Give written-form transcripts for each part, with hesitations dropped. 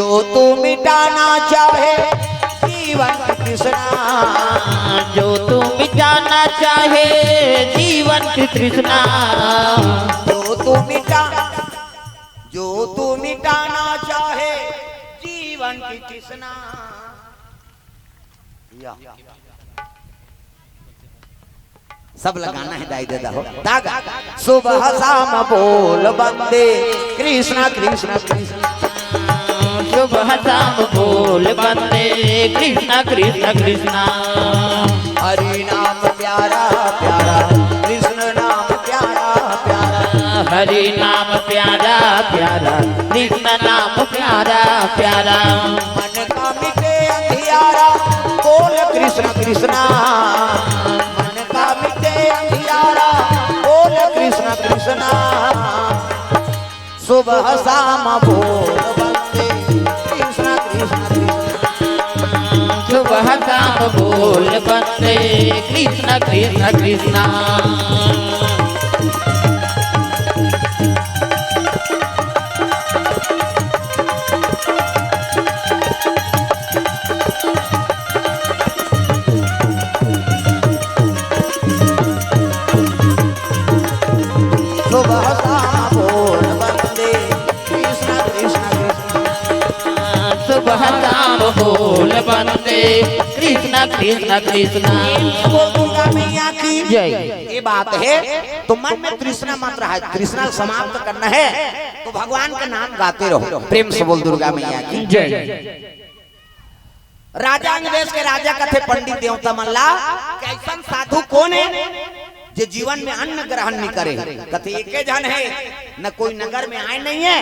जो तू मिटाना चाहे जीवन की तृष्णा, जो तू मिटाना चाहे जीवन की तृष्णा, जो तू मिटाना चाहे जीवन की तृष्णा। सब लगाना है दाई दादा हो दागा। सुबह शाम बोल बंदे कृष्णा कृष्णा कृष्णा, सुबह शाम बोल बंदे कृष्णा कृष्णा कृष्णा। हरि नाम प्यारा प्यारा कृष्ण नाम प्यारा प्यारा, हरि नाम प्यारा प्यारा कृष्ण नाम प्यारा प्यारा। मन का मिटे अंधियारा बोल कृष्ण कृष्णा, मन का मिटे अंधियारा बोल कृष्ण कृष्णा। सुबह शाम बोल बंदे कृष्णा कृष्णा कृष्णा, सुबह शाम बोल बंदे कृष्ण कृष्ण कृष्णा। सुबह शाम बोल बंदे कृष्णा कृष्णा कृष्णा, सुबह शाम बोल बंदे कृष्ण कृष्ण कृष्णा। दुर्गा मैया की जय। ये बात है तो मन में तृष्णा मत रहा है, तृष्णा समाप्त करना है तो भगवान का नाम गाते रहो। प्रेम से बोल दुर्गा मैया की जय। राजा अंगदेश के राजा कथे पंडित देवता मल्ला कैसन साधु कौन है जो जीवन में अन्न ग्रहण नहीं करे। कथे एक जन है न कोई नगर में आए नहीं है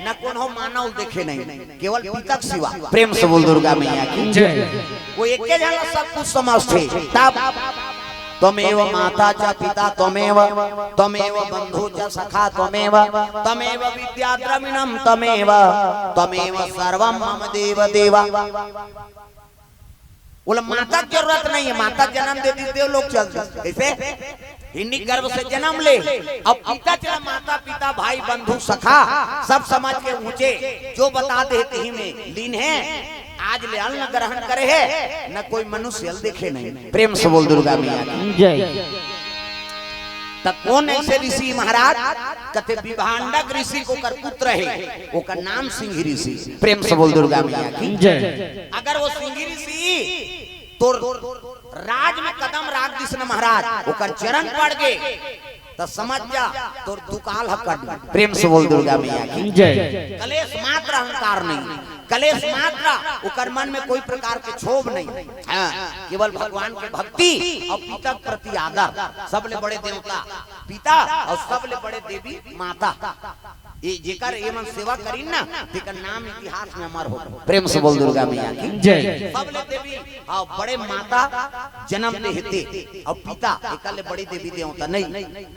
न कौन हो मानव देखे नहीं, केवल पिता सिवा। प्रेम से बोल दुर्गा मैया की जय। वो एक जन सब कुछ समझते तब त्वमेव माता च पिता त्वमेव, त्वमेव बंधु च सखा त्वमेव, त्वमेव विद्या द्रविणम त्वमेव, त्वमेव सर्वम मम देव देवा। बोला माता की जरूरत नहीं है, माता जन्म दे दी देव लोग चल कैसे हिंदी गर्भ से जन्म ले। अब पिता चला माता पिता भाई बंधु सखा सब समझ के ऊंचे जो बता देते ही में लीन है। आज ले अन्न ग्रहण करे है न कोई मनुष्य देखे नहीं। प्रेम से बोल दुर्गा मैया की जय। तब कौन ऐसे ऋषि महाराज कथे विभांडक ऋषि को कर पुत्र है वो का नाम सिंह ऋषि। प्रेम से बोल दुर्गा मैया की जय। अगर वो सिंह ऋषि तो राज में कदम राख कृष्ण महाराज वो का चरण पड़ गए तो समझ जा तो दुकाल हकड़। प्रेम से बोल दुर्गा मैया की जय। कलेश मात्र अहंकार नहीं, कलेश मात्र उकर मन में कोई प्रकार के क्षोभ नहीं। हाँ, केवल भगवान के भक्ति और पिता प्रति आदर। सबले बड़े देवता पिता और सबले बड़े देवी माता। ये जेकर ये मन सेवा करीन ना तेकर नाम इतिहास में अमर हो। प्रेम से बोल दुर्गा मैया की जय। सबले देवी और बड़े माता जन्म ले हेते और पिता एकले बड़ी देवी देवता नहीं।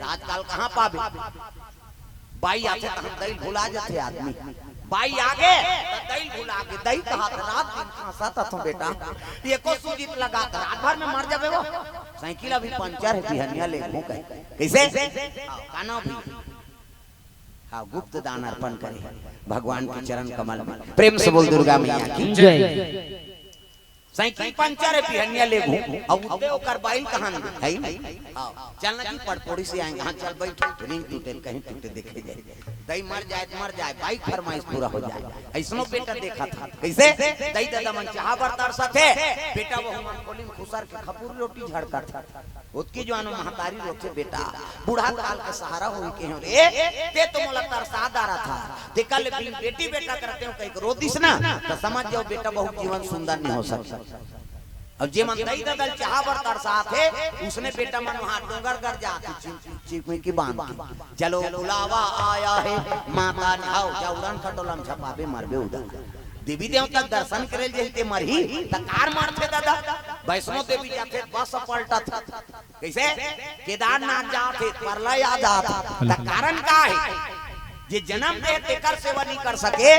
आजकल कहाँ पावे बाई आते तक दही भुला जाते आदमी। बाई आगे तो दही भुला के दही कहा रात दिन खासा था बेटा ये को सूजित लगा कर रात भर में मर जावे वो। साइकिल अभी पंचर है बिहनिया ले घूम कैसे काना भी हाँ गुप्त दान अर्पण करे भगवान के चरण कमल में। प्रेम से बोल दुर्गा मैया की जय। साइकिल पंचर है बिहनिया ले घूम अब उते ओकर बाइल कहां है चलना की पड़पोड़ी से आएंगे। हाँ चल बैठ रिंग टूटे कहीं टूटे देखे जाए दही मर जाए बाइक फरमाइश पूरा हो जाए। ऐसनो बेटा देखा था कैसे दही दादा मन चाह बरतार साथे बेटा वो मन कोली खुसर के खपूर रोटी झड़का था उसकी जवानो महतारी रोचे बेटा बूढ़ा काल के सहारा होई के हो रे ते तो मोला तरसा दारा था ते कल बेटी बेटा करते हो कहीं रो दिस ना तो समझ जाओ बेटा बहुत जीवन सुंदर नहीं हो सकता। अब जे मन दही ददल चाह बरतार साथ है उसने बेटा मन वहां डोंगर कर जाते चिपमी की बांध चलो बुलावा आया है माता नहाओ जाउरन खटोलम छपाबे मरबे उधर देवी देवता दर्शन करे जेते मरही त कार मारथे दादा वैष्णो देवी जाते बस पलटा था कैसे केदारनाथ जाते परलय आ जाता त कारण का है जे जन्म दे तेकर सेवा नहीं कर सके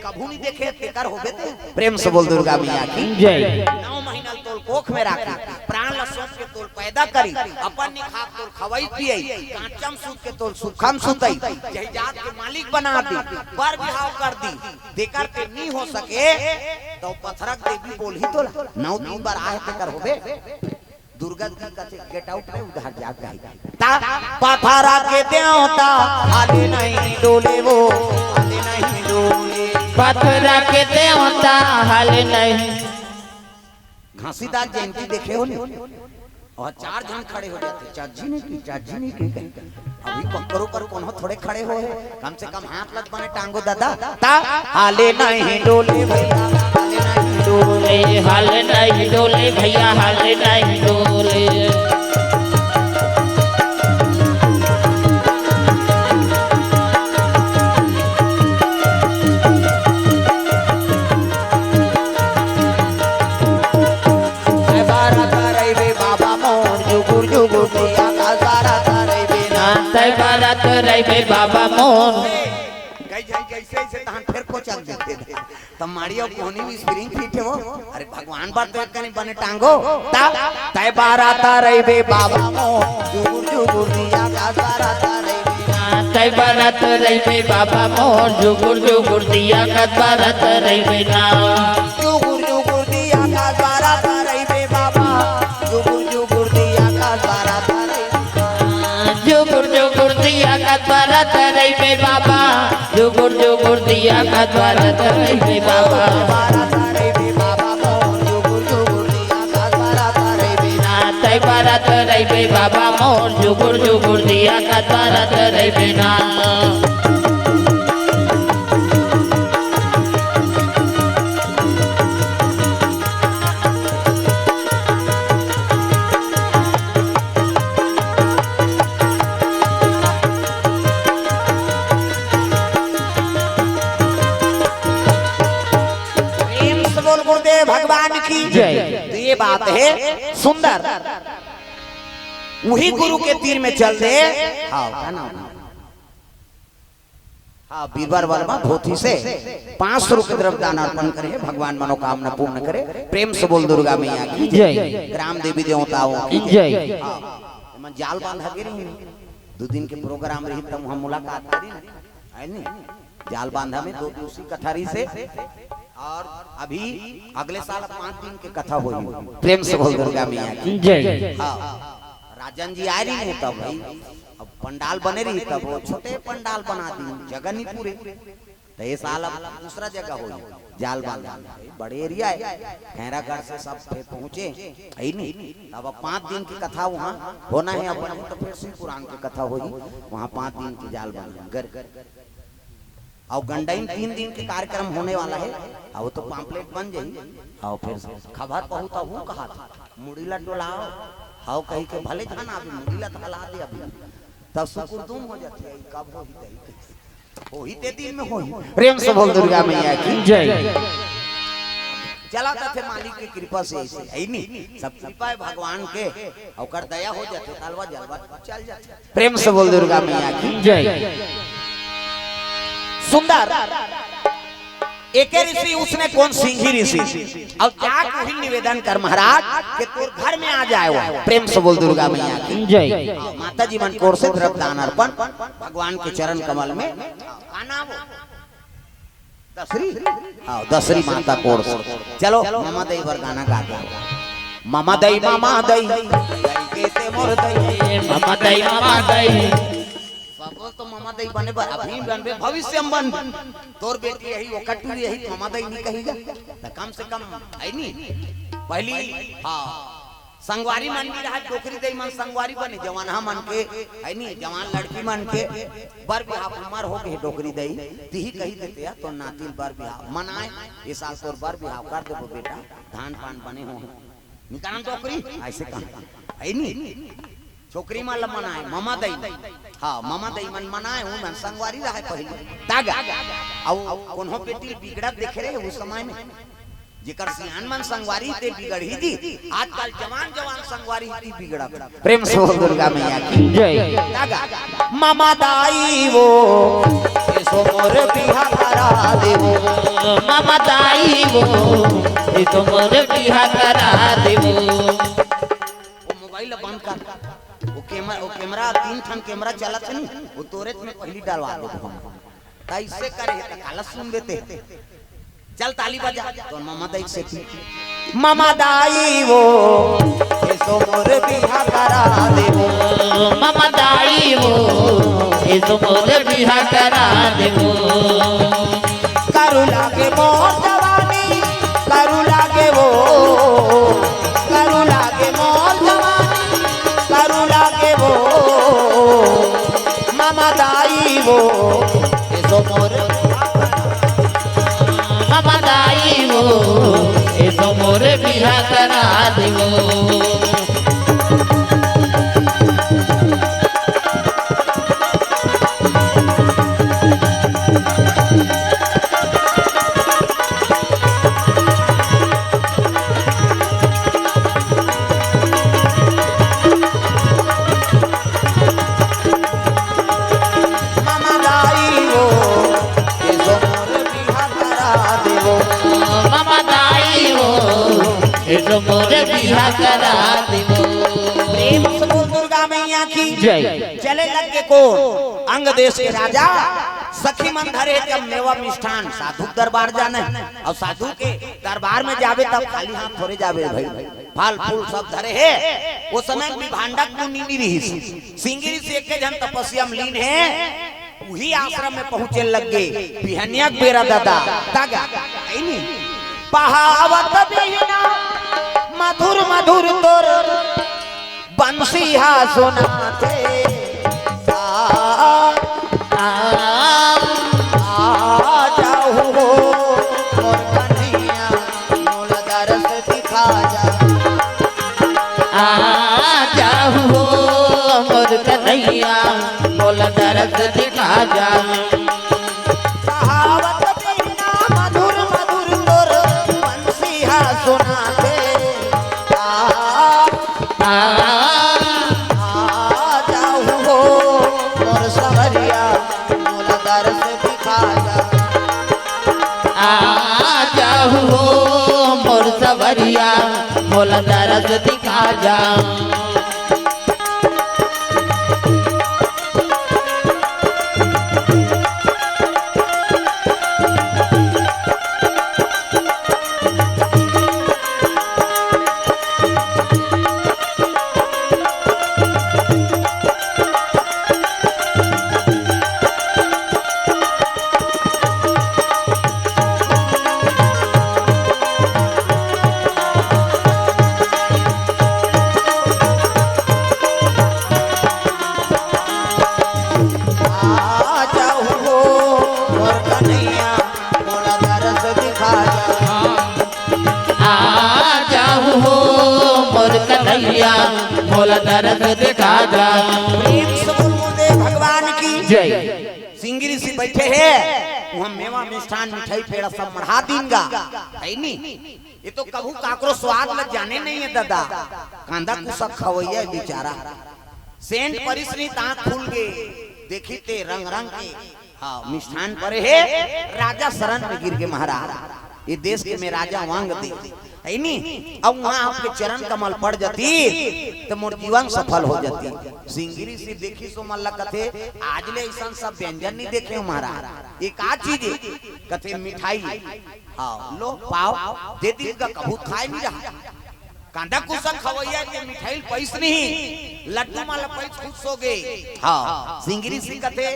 कभू नहीं देखे तेकर होबे ते। प्रेम से बोल दुर्गा मैया की जय। 9 महीना तोल कोख में राखी प्राण ल सोच के तोल पैदा पैदा करी अपन निखा तोर खवाई पियई कांचम सूत के तोर सुखम सुतई जहिजात के मालिक बना दी पर बिहाव कर दी देकर के नहीं हो सके तो पथरक देवी बोलही तो 9 बार आए ते कर होबे दुर्गा जी का गेट आउट है उधर जा गई ता पथरा के देवता हाले नहीं डोले वो हाले नहीं डोले पथरा के देवता हाल नहीं। घासीदास जयंती देखे हो नहीं और 4 जन खड़े हो जाते चाची ने की अभी करो कौन थोड़े खड़े हो कम से कम हाथ लग बने टांगो दादा ता हाले नहीं डोले भैया हाले नहीं डोले हाल नहीं डोले भैया हाल नहीं डोले। बारात रहे बाबा मोहन कैसे तहन फिर को चल जाते थे तब मारियो कोनी भी स्प्रिंग फिट हो अरे भगवान बात तो कहीं बने टांगो ता तय बारात रहे बाबा मोहन जुगुर जुगुर दिया का बारात रहे तय बारात रहे बाबा मोहन जुगुर जुगुर दिया का बारात रहे ना जुगुर जुगुर दिया का बारात रहे बाबा जुगुर जुगुर दिया का बारात जुगुर जुगुर दिया का द्वारा तरई में बाबा जुगुर जुगुर दिया का द्वारा तरई में बाबा तय बारा तरई में बाबा मोर जुगुर जुगुर दिया का द्वारा तरई में ना भगवान की जय। तो ये बात है सुंदर वही गुरु के तीर में चल दे हाँ बीरबार वर्मा धोती से 500 रुपए द्रव्यदान अर्पण करे भगवान मनोकामना पूर्ण करे प्रेम से बोल दुर्गा मैया की जय। ग्राम देवी देवताओं की जय। जाल बांधा के रही 2 दिन के प्रोग्राम रही तब हम मुलाकात करी नहीं जाल बांधा में 2 दूसरी कथारी से और अभी अगले साल 5 दिन की कथा होगी प्रेम से बोल दुर्गा मैया की जय। राजन जी आ रही है तब भाई अब पंडाल बने रही तब वो छोटे पंडाल बना दी जगह नहीं पूरे तो ये साल अब दूसरा जगह होगी जाल बांधा बड़े एरिया है खैरागढ़ से सब पहुंचे है नहीं अब 5 दिन की कथा वहाँ होना है अपन तो फिर शिव पुराण की कथा होगी वहाँ 5 दिन की जाल बांधा और गंडाइन 3 दिन के कार्यक्रम होने वाला है और वो तो पाम्पलेट बन जाई और फिर खबर पहुंचा वो कहा था मुड़ीला डोलाओ हाउ कहीं के भले जाना अभी मुड़ीला तो हला दे अभी तब सुकुरदुम हो जाती है कब होही ते दिन में होही प्रेम से बोल दुर्गा मैया की जय। चलाता थे मालिक की कृपा से ऐसे है नहीं सब कृपा है भगवान के और दया हो जाते तालवा जलवा चल जाते प्रेम से बोल दुर्गा मैया की जय। सुंदर एक ऋषि उसने कौन सिंही ऋषि और जाकर वही निवेदन कर महाराज कि तोर घर में आ जाए वो प्रेम से बोल दुर्गा मैया की जय। माता जी मन कोर से द्रव्यदान अर्पण भगवान के चरण कमल में आना वो दसरी हाँ दसरी माता कोर चलो मामा दई पर गाना गा दो मामा दई के मोर दई मामा दई सब तो मामा दई बने अभी बनबे भविष्य में बन तोर बेटी यही वो कटुरी यही मामा दई नहीं कहेगा तो कम से कम है नहीं पहली हाँ संगवारी मन भी रहा डोकरी दई मन संगवारी बने जवान मन के है नहीं जवान लड़की मन के बर बिहाव उमर हो गए डोकरी दई तिही कही देते या तो नातिल बर बिहाव मनाए ये साल तोर बर बिहाव कर देबो बेटा धान पान बने हो निकान डोकरी ऐसे कहा है नहीं छोकरी मन मनाए मामा दई हाँ मामा दई मन मनाए हूं मन संगवारी रहा पहले तागा औ कोनो बेटी बिगड़त देखे रहे उस समय में जेकर सियान मन संगवारी ते बिगड़ी दी आजकल जवान संगवारी ती बिगड़त प्रेम से बोल दुर्गा मैया की जय। तागा मामा दाई वो सो मोर बिहा करा देवो मामा दाई वो तो मोर बिहा करा देवो मोबाइल बंद कर वो कैमरा 3 ठन कैमरा चलत है नी वो तोरे में पहली डालवा दे हम ऐसे करे त काला सुन देते चल ताली बजा तो मामा दाई से मामा दाई वो ऐसो मोर बिहा करा देबो मामा दाई वो ऐसो मोर बिहा करा देबो करू लागे मोर जवानी करू लागे वो करू लागे मोर जवानी करू लागे वो मामा दाई वो ऐसो मोर मामा दाई वो ऐसो मोर बिहा करा देबो मोर बिहा करा देबो प्रेम से बोल दुर्गा मैया की जय चले लग के को अंग देश के राजा सखी मन धरे जब मेवा मिष्ठान साधु दरबार जाने और साधु के दरबार में जावे तब खाली हाथ थोड़े जावे भाई फल फूल सब धरे है वो समय भी भांडक मुनि रही सिंगिरी से एक जन तपस्या में लीन है वही आश्रम में पहुंचे लग गए बिहनिया बेरा दादा तागा नहीं पहावत बिना मधुर मधुर तोर बंसी हा सुनाते आ जाओ मोर कन्हैया मोल दरस दिखा जा आ जाओ मोर कन्हैया मोल दरस दिखा जा पहावत बिना मधुर मधुर तोर बंसी हा सुनाते मोल दरस दिखा जा मोल दरस दिखा जा भगवान की जय सिंगिरी से बैठे हैं वहाँ मेवा मिष्ठान मिठाई पेड़ा सब मढ़ा देंगा है नी ये तो कभू काकरो स्वाद लग जाने नहीं है दादा कांदा कुसक खवैया बेचारा सेंट परिसरी ताक खुल गए देखी ते रंग रंग के हाँ मिष्ठान परे है राजा शरण में गिर के महाराज ये देश के में राजा वांग दे है नी अब वहाँ आपके चरण कमल पड़ जाती तो मोर जीवन सफल हो जाती सिंगिरी से देखी सो मल्ला कथे आज ले ऐसा सब व्यंजन नहीं देखे हमारा ये का चीज है कथे मिठाई हाँ लो पाव दे दी का कबू खाए नहीं रहा कांदा कुसक खवैया के मिठाई पैस नहीं लड्डू माला पैस खुश हो गए हाँ सिंगिरी से कथे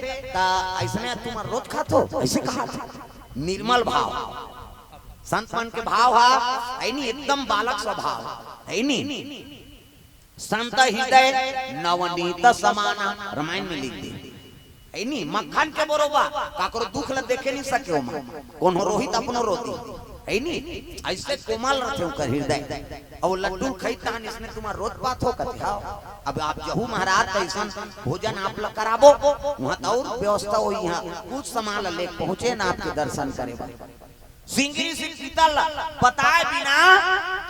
ऐसा तुम रोज खातो ऐसे कहा निर्मल भाव संत मन के भाव है नहीं एकदम बालक स्वभाव है नहीं संत हृदय नवनीत समाना रामायण में लिख दे है नहीं मक्खन के बरोबर काकरो दुख ल देखे नहीं सके कौन हो रोहित अपनो रोती है नहीं ऐसे कोमल रहते कर हृदय और लड्डू खैतान इसने तुम्हारा रोज बात हो कथे अब आप जहू महाराज ऐसा भोजन आप लोग कराबो वहां तो और व्यवस्था हो यहाँ कुछ सामान ले पहुंचे ना आपके दर्शन करे सिंगिरी से पीतल बताए बिना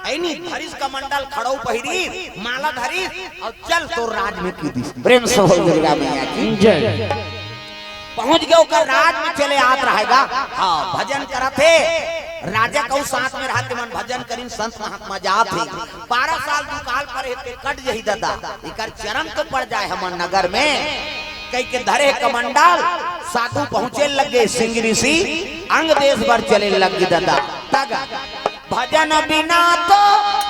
ऐनी धरिस कमंडल खड़ो पहिरी माला धरिस और चल तो राज में की दिस प्रेम से हो दुर्गा मैया की जय पहुंच गए कर राज में चले आत रहेगा हाँ भजन करते राजा को साथ में रहते मन भजन करीन संत महात्मा जात है 12 साल दुकाल पर हेते कट जही दादा इकर चरण तो पड़ जाए हमन नगर में कई के धरे कमंडाल साधु पहुंचे लगे सिंह ऋषि अंग देश भर चले लगे दादा तग भजन बिना तो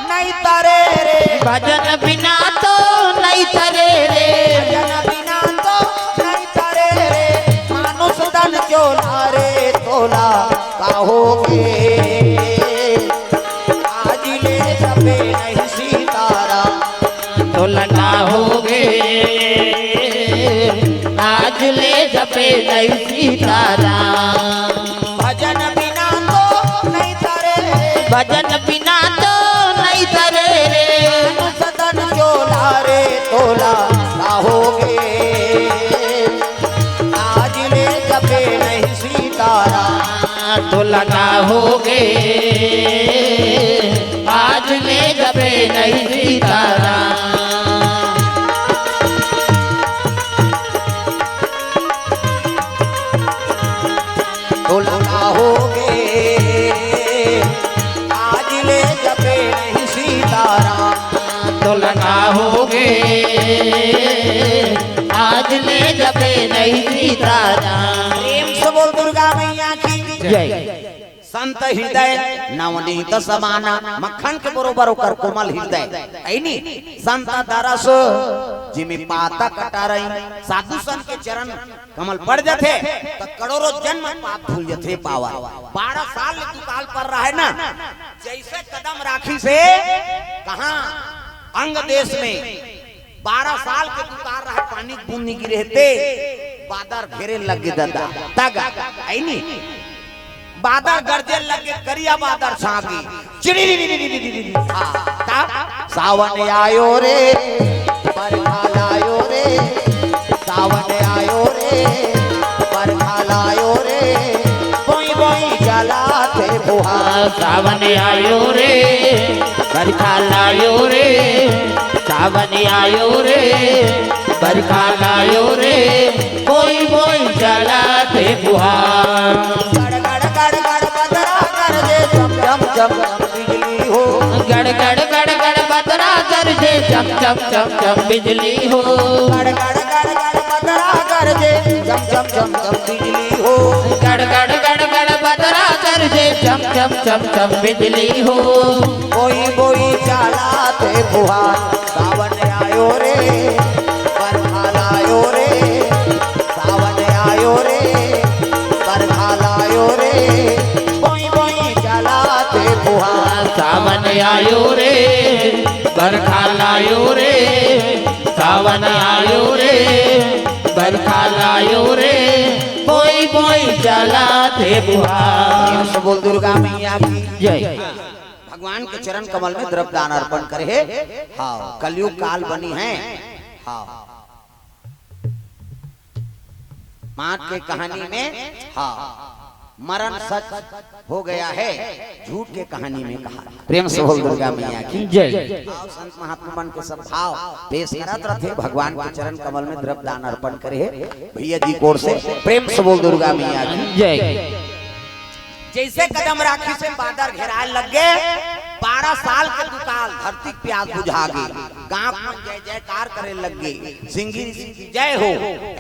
नहीं तरे रे भजन बिना तो नहीं तरे रे भजन बिना तो नहीं तरे रे मानुष तन चोला रे तोला कहोगे आज ले जबे नहीं सीतारा तोला कहोगे आज ले जबे नहीं सीतारा भजन बिना तो नहीं तरे रे भजन बिना तो नहीं तरे रे सदन चोला रे तोला कहोगे आज ले जबे नहीं सीतारा तोला कहोगे आज ले जबे नहीं सीतारा तोला कहोगे आज ले जबे नहीं सीतारा तोला कहोगे आज ले जबे नहीं सीतारा प्रेम से बोल दुर्गा मैया की जय संत हृदय नवनीत समाना मक्खन के बरोबर ओकर कोमल हृदय ऐनी संत दरस जिमि पाता कटा रही साधु संत के चरण कमल पड़ जाते तो करोड़ों जन्म पाप भूल जाते पावा 12 साल दुकाल पर रहा है ना जैसे कदम राखी से कहां अंग देश में 12 साल के दुकाल रहा पानी बूंद नहीं गिरते बादर घेरे लगे दादा तग ऐनी बादल गरजे लगे करिया बादल छागी चिड़ी सावन आयो रे बरखा लायो रे सावन आयो रे बरखा लायो रे बोई बोई जलाते बुहार सावन आयो रे बरखा लायो रे सावन आयो रे बरखा लायो रे कोई बोई जलाते बुहार बिजली हो गड़ गड़ गड़ गड़ बदरा गरजे चम चम चम चम बिजली हो गड़ गड़ गड़ गड़ बदरा गरजे चम चम चम चम बिजली हो गड़ गड़ गड़ गड़ बदरा गरजे चम चम चम चम बिजली हो कोई कोई चलाते बुहार सावन आयो रे बरखा लायो रे सावन आयो रे बरखा लायो रे कोई कोई चलाते बुहार सावन आयो रे बरखा लायो रे सावन आयो रे बरखा लायो रे कोई कोई चलाते बुहार बोल दुर्गा मैया की जय भगवान के चरण कमल में द्रव्य दान अर्पण करे हाँ कलयुग काल बनी है हाँ माँ के कहानी में हाँ मरण सच हो गया है झूठ के कहानी में कहा प्रेम से बोल दुर्गा मैया की जय संत महात्मा मन के सब भाव पेश करत रहे भगवान के चरण कमल में द्रव्य दान अर्पण करे भैया जी कोर से प्रेम से बोल दुर्गा मैया की जय जैसे कदम राखी से बादल घेराए लग गए 12 साल के दुकाल धरती प्यास बुझा गई गांव में जय जयकार करे लग गए सिंगी ऋषि की जय हो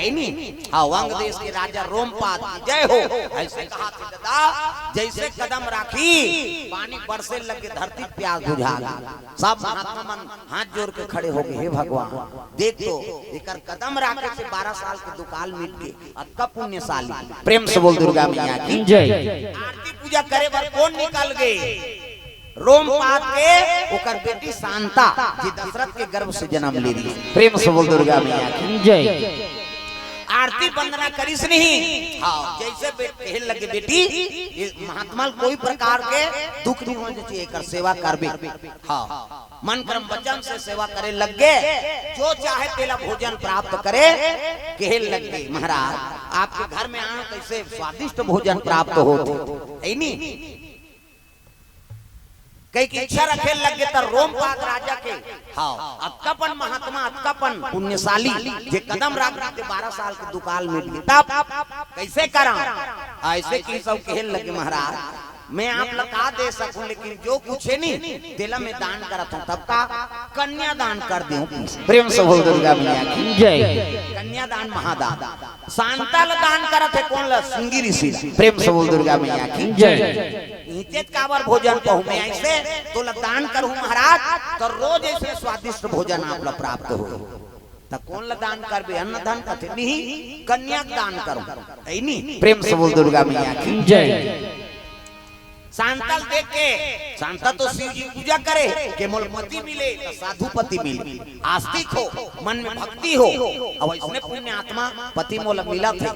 ऐनी हाँ वंग देश के राजा रोमपाद की जय हो ऐसे कहा थे दादा जैसे कदम राखी पानी बरसे लग गए धरती प्यास बुझा गई सब महात्मा मन हाथ जोड़ के खड़े हो गए हे भगवान देख तो एकर कदम राखे से 12 साल के दुकाल मिट के अक्का पुण्यशाली प्रेम से बोल दुर्गा मैया की जय आरती पूजा करे बर कौन निकल गए रोमपाद के ओकर बेटी शांता जी दशरथ के गर्भ से जन्म ले ली प्रेम से बोल दुर्गा मैया की जय आरती वंदना करिस नहीं हाँ जैसे कहे लगे बेटी ये महात्मा कोई प्रकार के दुख नहीं होने चाहिए एकर सेवा करबे हाँ मन कर्म वचन से सेवा करे लग गए जो चाहे तेला भोजन प्राप्त करे कहे लग गए महाराज आपके घर में आना कैसे स्वादिष्ट भोजन प्राप्त होते है नहीं कई की इच्छा रखे लग गए तो रोमपाद राजा के हाँ अक्कापन महात्मा अक्कापन पुण्यशाली जे कदम राख के 12 साल के दुकाल में तब कैसे करा ऐसे की सब कहे लगे महाराज मैं आप लगा दे सकूं, लेकिन जो कुछ है नहीं दिला में दान करता हूँ, तब का कन्या दान कर दूं। प्रेम से बोल दुर्गा मैया की जय। कन्या दान महादान। सांता दान करत है कौन ला? सिंगी ऋषि। प्रेम से बोल दुर्गा मैया की जय। इते काबर भोजन कहूं मैं ऐसे तो दान करूं महाराज, तो रोज ऐसे स्वादिष्ट भोजन आप लोग प्राप्त हो। तो कौन ला दान करबे? अन्न दान करते नहीं, कन्या दान करूं ऐ नहीं। प्रेम से बोल दुर्गा मैया की जय। सांतल देख के, सांता तो शिव जी पूजा करे के मोलपति मिले तो साधुपति मिले, आस्तिक हो, मन में भक्ति हो, और इसने पुण्य आत्मा पति मोल मिला थे।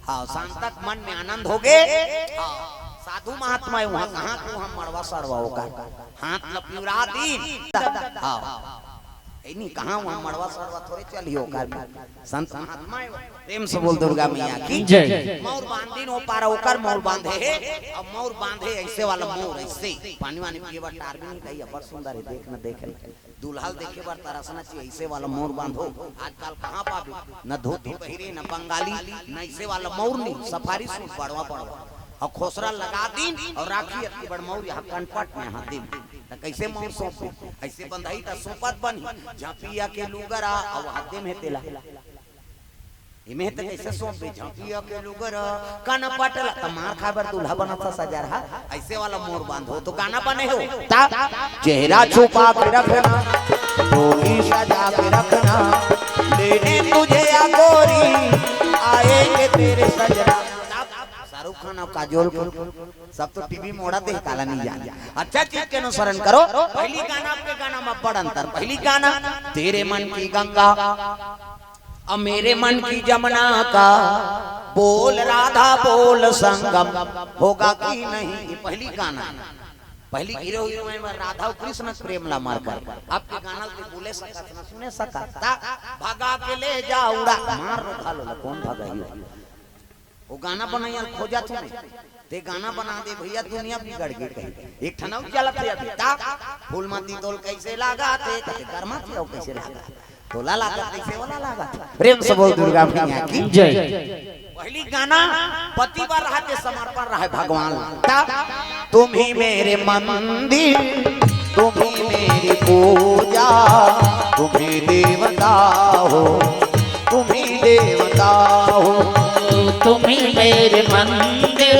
हाँ, सांतक मन में आनंद हो गए। साधु महात्मा है वहाँ कहाँ को हम मरवा सड़वा होगा हाथ लपिउरा दी। हाँ नहीं कहाँ वहाँ मरवा सड़वा थोड़े चलियो कर संत महात्मा है। प्रेम से बोल दुर्गा मैया की जय। मोर बांधीन हो पारा होकर मोर बांधे है, अब मोर बांधे ऐसे वाला मोर ऐसे पानी वानी पिए बार टार भी नहीं कही बड़ सुंदर है देख न देख दुल्हा देखे बार तरसना चाहिए ऐसे वाला मोर बांधो। आजकल कहाँ पाबे न धोती पहिरे न बंगाली न ऐसे वाला मोर नहीं, सफारी सूट पड़वा पड़वा और खोसरा लगा दिन और राखी अति बड़ मोर यहाँ कनपट में हाथ दिन कैसे मोर सौंपे ऐसे बंधाई तो सोपत बनी झांपिया के लुगरा और हाथे में तेला इमे त कैसे सौंपे झांपिया के लुगरा कनपट त मार खाबर दूल्हा बना था सजा रहा ऐसे वाला मोर बांधो तो गाना बने हो ता चेहरा छुपा के रखना डोली सजा के रखना लेने तुझे या गोरी आएंगे तेरे सजना। शाहरुख खान और काजोल सब तो टीवी मोड़ा दे काला नहीं जाने। अच्छा चीज के अनुसरण करो। पहली गाना आपके गाना में बड़ा अंतर। पहली गाना तेरे मन की गंगा और मेरे मन की जमुना का बोल राधा बोल संगम होगा कि नहीं, ये पहली गाना। पहली हीरो हीरोइन में राधा और कृष्ण प्रेम ला मार कर आपके गाना के बोले सकत न सुने सकत भागा के ले जा उड़ा मार रो खालो कौन भागा वो गाना बनाया खोजा तूने ते गाना बना दे भैया दुनिया बिगड़ गई कहीं। एक ठनाव चलत है अभी ता फूल माती तोल कैसे लगा थे कर्मा थे कैसे लगा तोला लगा कैसे वाला लगा। प्रेम से बोल दुर्गा मैया की जय। पहली गाना पति पर रहा के समर्पण रहा भगवान ता तुम ही मेरे मंदिर तुम ही मेरी पूजा तुम ही देवता हो तुम ही देवता हो तुम्ही मेरे मंदिर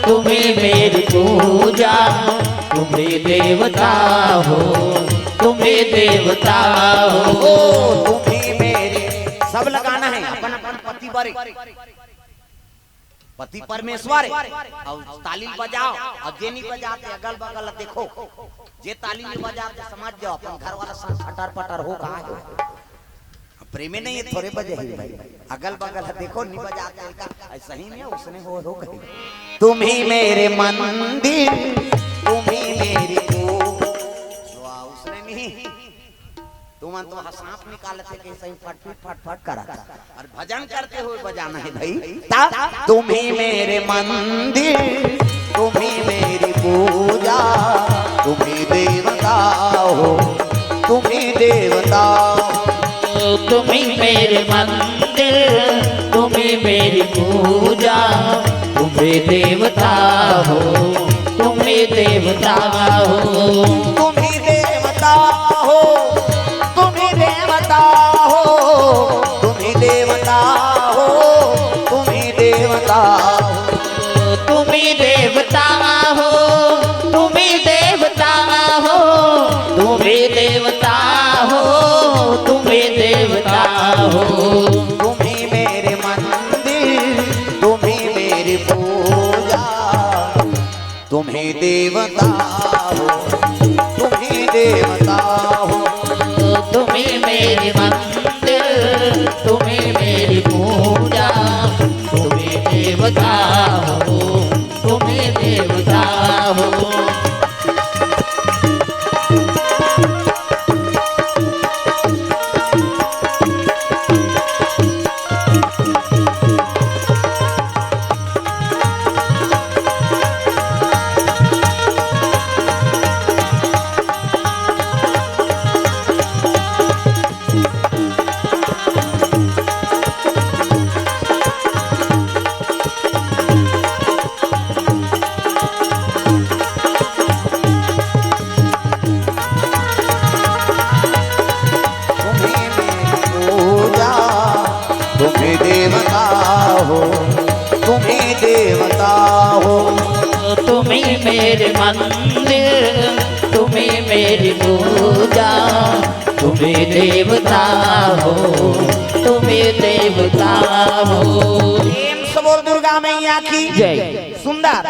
तुम्ही मेरी पूजा तुम्ही देवता हो तुम्ही देवता हो तुम्ही मेरे सब लगाना है अपन अपन पति पर पति परमेश्वर और ताली बजाओ और जे नहीं बजाते अगल बगल देखो जे ताली नहीं बजाते समझ जाओ अपन घर वाला फटर फटर हो कहाँ है प्रेमी नहीं है थोड़े बजे ही भाई अगल बगल देखो नहीं बजाते का ऐसा ही नहीं उसने हो गई। तुम ही मेरे मंदिर तुम ही मेरी उसने नहीं तुम तो सांप निकाले थे कैसे फट फट फट करा और भजन करते हुए बजाना है भाई। तुम ही मेरे मंदिर तुम ही मेरी पूजा तुम ही देवता हो तुम ही देवता तुम्ही मेरे मंदिर तुम्ही मेरी पूजा तुम्ही देवता हो तुम्ही देवता हो तुम्ही देवता हो तुम्ही देवता हो तुम्ही देवता हो तुम्ही देवता हो तुम्ही देवता हो तुम्ही देवता हो तुम्ही देवता हो तुम्ही देवता हो तुम्ही मेरे मंदिर तुम्ही मेरी पूजा तुम्ही देवता हो तुम्ही देवता हो तुम्ही मेरे मंदिर तुम्ही मेरी पूजा तुम्ही देवता हो तुम्ही देवता हो। मेरे मंदिर, तुम्हें मेरी पूजा, तुम्हें देवता हो, तुम्हें देवता हो। प्रेम से बोल दुर्गा मैया की जय। सुंदर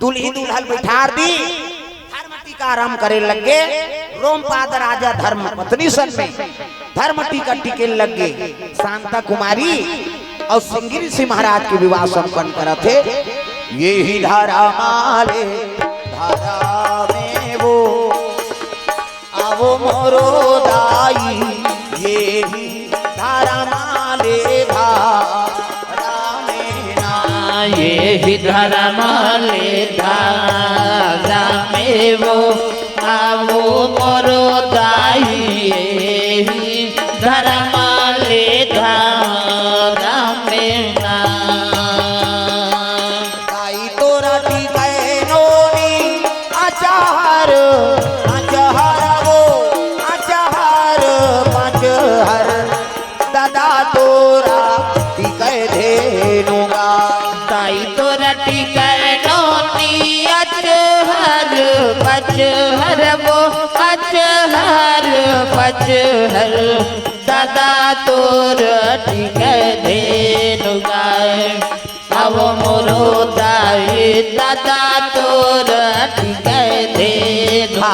दुल्ही दुल्हन बैठार दी, धर्म टीका आराम करे लगे। रोमपाद राजा धर्म पत्नी सन में धर्म टीका टिके लगे। शांता कुमारी और सिंगी ऋषि महाराज के विवाह संपन्न करा थे। ये ही धारा माले धारा में वो आवो मोरो दाई, ये ही धारा माले धारा में ना, ये ही धर्म ले धारा में वो आवो मोरो दाई, ये ही धर्म ले धारा में ना। दाई तोरा टिकाए नोनी अचार अचार वो अचार पंचहर, दादा तोरा टिकाए धेनुगा। दाई तोरा टिकाए नोनी अचहर पचहर वो अचहर पचहर, दादा तोरा टिकाए धेनुगा। अब मोरो दाई दादा तोरा टिकाए धेनुगा।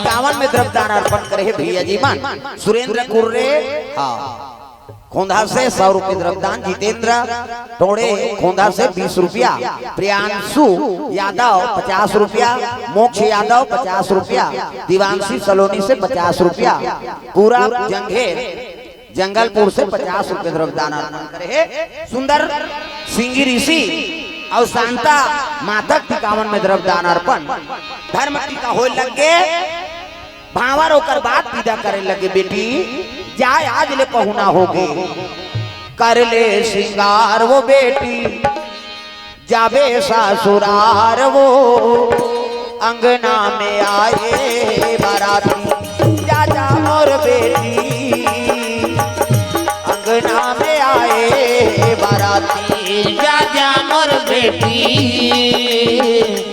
कावन में द्रव्यदान अर्पण करे भैया जी मान। सुरेंद्र कुर्रे हाँ खोंधा से 100 रुपये द्रव्यदान, जितेंद्र टोड़े खोंधा से 20 रुपया, प्रियांशु यादव 50 रुपया, मोक्ष यादव 50 रुपया, दिवांशी सलोनी से 50 रुपया, पूरा जंघेर जंगलपुर से 50 रुपये द्रव्यदान अर्पण करे। सुंदर सिंगी ऋषि और शांता मातक 51 में द्रव्यदान अर्पण। धर्म टीका हो लगे भावर होकर बात विदा करे लगे। बेटी जाए आज ले पहुना होगे, कर ले श्रृंगार वो बेटी, जावे ससुरार वो अंगना में आए बाराती। जा जा मोर बेटी अंगना में आए बाराती, जा जा मोर बेटी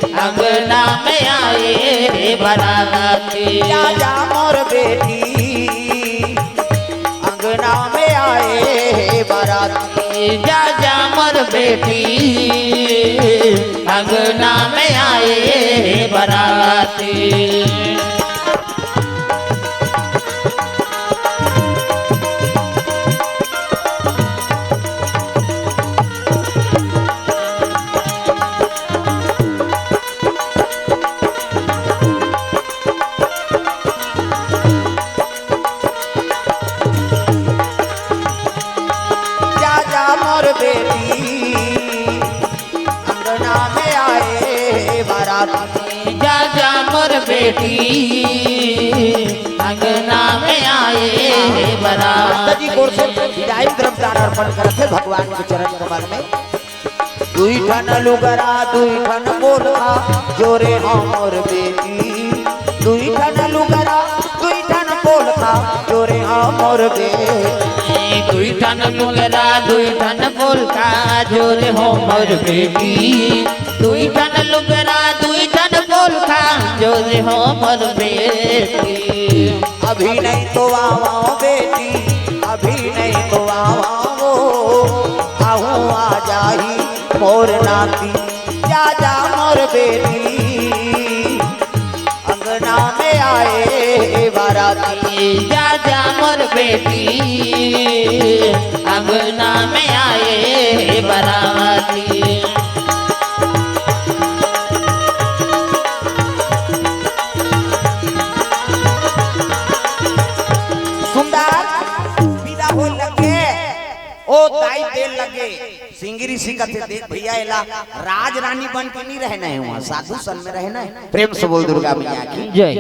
अंगना में आए बाराती। जा जा मोर बेटी अंगना में आए बाराती। जा जा मोर बेटी अंगना में आए बाराती। मोर बेटी अंगना में आए बाराती। जा जा मोर बेटी अंगना में आए बाराती। जी गोर से विदाई द्रव्यदान अर्पण करते भगवान के चरण कमल में। दुई ठन लुगरा दुई ठन बोला जोरे हमर बेटी, दुई ठन लुगरा दुई ठन बोला जोरे हमर बेटी। दुई ठन लुगरा दुई ठन बोलका जोरे हो मोर बेटी, दुई ठन लुगरा दुई ठन बोलका जोरे हो मोर बेटी। अभी नहीं तो आवा बेटी, अभी नहीं तो आवा आहू आ जाही मोर नाती। जा जा मोर बेटी अंगना में आए बाराती। जा जा मोर बेटी अंगना में आए बाराती। सुंदर विदा हो लगे ओ दाई दे लगे। सिंगरी सिंह का देख भैया एला राज रानी बन के नहीं रहना है, वहाँ साधु सन में रहना है। प्रेम से बोल दुर्गा मैया की जय।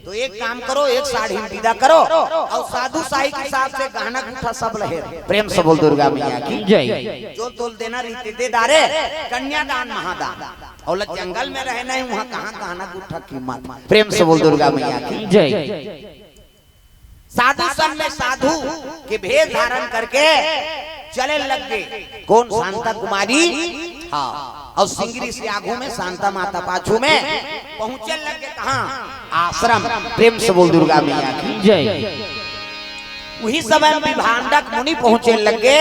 तो एक काम करो, एक साड़ी विदा करो और साधु साई के हिसाब से गहना गुठा सब लहे। प्रेम से बोल दुर्गा मैया की जय। जो तोल देना रीति दे दारे कन्यादान महादान। और जंगल में रहना है, वहाँ कहाँ गहना गुठा कीमत। प्रेम से बोल दुर्गा मैया की जय। साधु सन में साधु के भेद धारण करके चले लग गए। कौन? शांता कुमारी हाँ और सिंगरी से आगू में शांता माता पाछू में पहुंचे लगे कहाँ आश्रम। प्रेम से बोल दुर्गा मैया की जय। वही समय में भांडक मुनि पहुंचे लगे।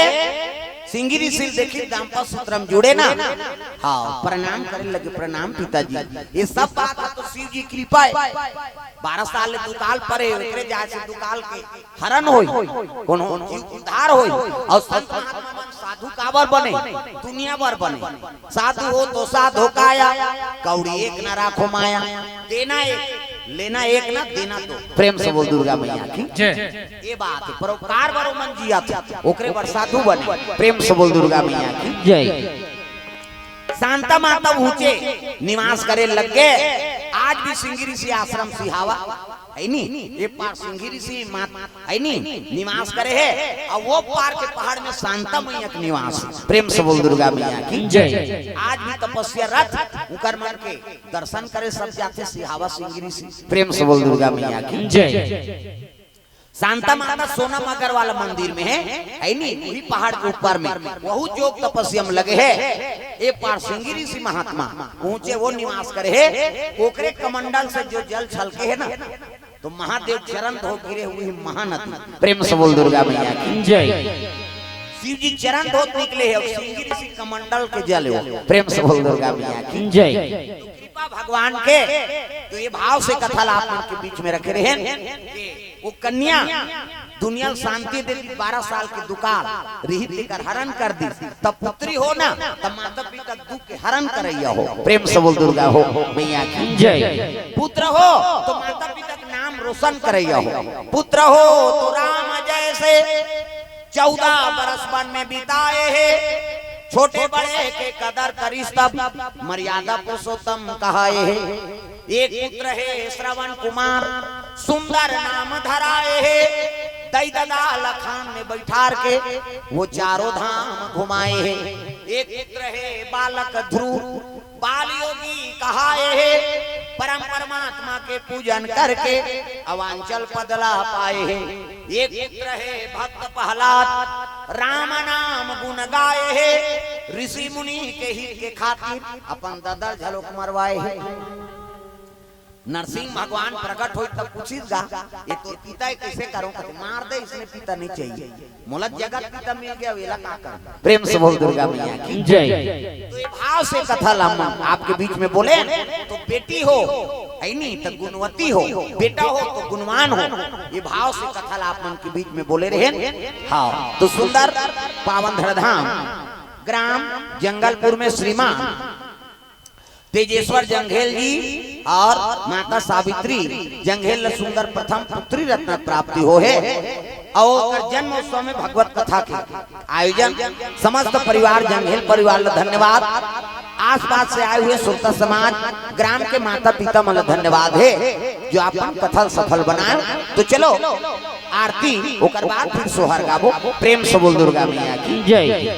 सिंगरी से देखी दाम्पत्य सूत्रम जुड़े ना, हाँ प्रणाम करने लगे। प्रणाम पिताजी। ये सब बात है तो शिव जी कृपा है। 12 साल दुकाल परे एकरे जाय से दुकाल के हरण होई, कोनो उद्धार होई और संत महात्मा साधु काबर बने, दुनिया भर बने। साधु हो तो साधु काया, कौड़ी एक न राखो माया। देना एक, लेना एक ना, देना दो। प्रेम से बोल दुर्गा मैया की जय। ये बात है। परोपकार बरो मन जिया था, ओकरे बर साधु बने। प्रेम से बोल दुर्गा मैया की जय। शांता माता ऊंचे निवास करे लगे। आज भी सिंगरी सी आश्रम सिहावा है नी, ये पार सिंगरी सी माता है नी निवास करे है और वो पार के पहाड़ में शांता मैया का निवास। प्रेम से बोल दुर्गा मैया की जय। आज भी तपस्या रथ उकर मन के दर्शन करे सब जाते सिहावा सिंगरी सी। प्रेम से बोल दुर्गा मैया की जय। शांता माता सोना मगर वाला मंदिर में है नी, वही पहाड़ के ऊपर में वही जोग तपस्या में लगे है। एक पार सिंगरी सी महात्मा ऊंचे वो निवास करे है। ओकरे कमंडल से जो जल छलके है ना, तो महादेव चरण धो गिरे हुए महानदी। प्रेम से बोल दुर्गा मैया की जय। शिव जी चरण धोत निकले है और सिंगरी सी कमंडल के जल हो। प्रेम से बोल दुर्गा मैया की जय। कृपा भगवान के तो ये भाव से कथा आप के बीच में रखे रहे। वो कन्या दुनिया शांति देती, 12 साल की दुकाल रिहित लेकर हरण कर दी। तब पुत्री हो ना, तब माता पिता दुख के हरण करैया हो। प्रेम से बोल दुर्गा हो मैया की जय। पुत्र हो तो माता पिता का नाम रोशन करैया हो। पुत्र हो तो राम जैसे 14 बरस वन में बिताए है। छोटे बड़े के कदर करिस तब मर्यादा पुरुषोत्तम कहाए है। एक पुत्र है श्रवण कुमार, सुंदर नाम धराए है। दई ददा लखान में बैठार के वो चारों धाम घुमाए है। एक पुत्र है बालक ध्रुव, बाल योगी कहाए है। परम परमात्मा के पूजन करके अवांचल पदला पाए है। एक पुत्र है भक्त प्रहलाद, राम नाम गुण गाए है। ऋषि मुनि के हित के खातिर अपन ददर झलोक मरवाए है। नरसिंह भगवान प्रकट हो तब पूछिएगा ये तो पिता कैसे करो, मार दे इसने पिता नहीं चाहिए। मोला जगत पिता मिल गया, वेला का कर। प्रेम से बोल दुर्गा मैया की जय। तो ये भाव से कथा लामा आपके बीच में बोले तो बेटी हो है नहीं तो गुणवती हो, बेटा हो तो गुणवान हो। ये भाव से कथा आप मन के बीच में बोले रहे। हाँ तो सुंदर पावन धरधाम ग्राम जंगलपुर में श्रीमान तेजेश्वर जंघेल जी और माता सावित्री जंघेल सुंदर प्रथम पुत्री रत्न प्राप्ति हो है। और जन्म उत्सव में भगवत कथा के आयोजन समस्त परिवार जंघेल परिवार धन्यवाद। आसपास से आए हुए श्रोता समाज ग्राम के माता पिता मन धन्यवाद है जो आप कथा सफल बनाए। तो चलो आरती ओकर बाद फिर सोहर गाबो। प्रेम से बोल दुर्गा मैया की जय।